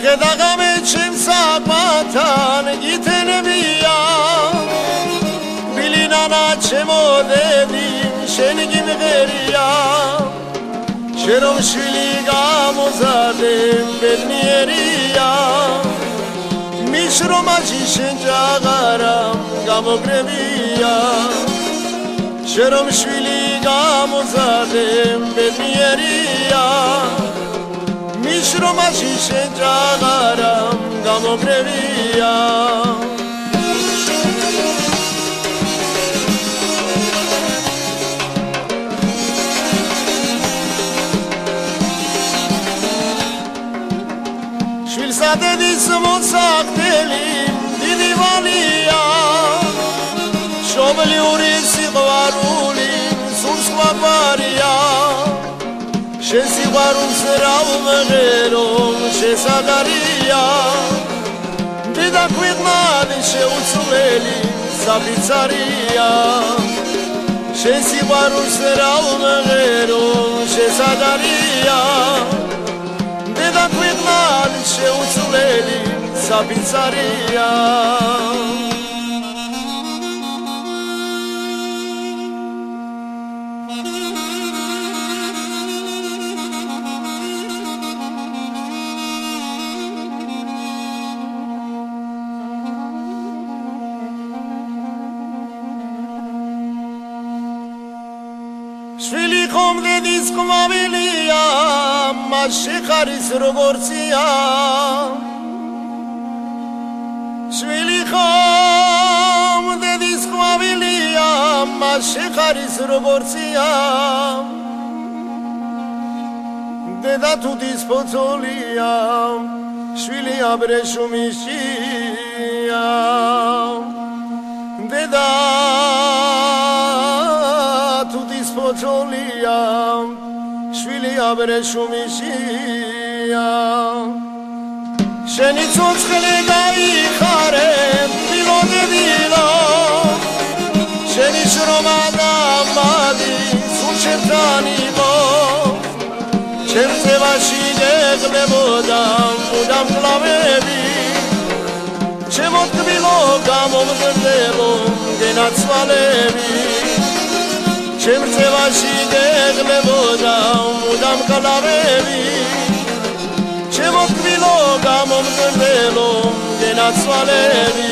დღედაღამე ჩემს საკვათან გითენებია ბილინანა ჩემოდები შენი გიმღერია შენ რომ შვილი გამოზარდე ბედნიერია მიშრომაში შენ ჯაღარა გამოგრებია შენ რომ შვილი გამოზარდე ბედნიერია მიშრომაში შენ ჯაღარა გამოგრებია შვილსადედის მოსახდელი დიდი ვალია შობლიური სიყვარული სულ სხვა გვარია შენ სიყვარულს რა ვმღერო შესადარია დედა ქვეყნად შეუცვლელი საფიცარია შენ სიყვარულს რა ვმღერო შესადარია დედა ქვეყნად შეუცვლელი საფიცარია შვილი ხომ დედის ყვავილია მასში ხარის როგორცია შვილი ხომ დედის ყვავილია მასში ხარის როგორცია დედა თუთის ფოცოლია შვილი აბრეშუმიშია დედა ფოცოლია შვილი აბრეშუმიშია შენი ცოცხლი გაიხარე ვილოდებილო შენი შრომა და მადი სულ ჩემთან იყო ჩემ წევაში გეგმებოდა მუდამ კლავები ჩემო თბილო გამომგდებო გენაცვალები ჩემ წევაში გეგმებოდა მუდამ კლავები ჩემო თბილო გამომგდებო გენაცვალები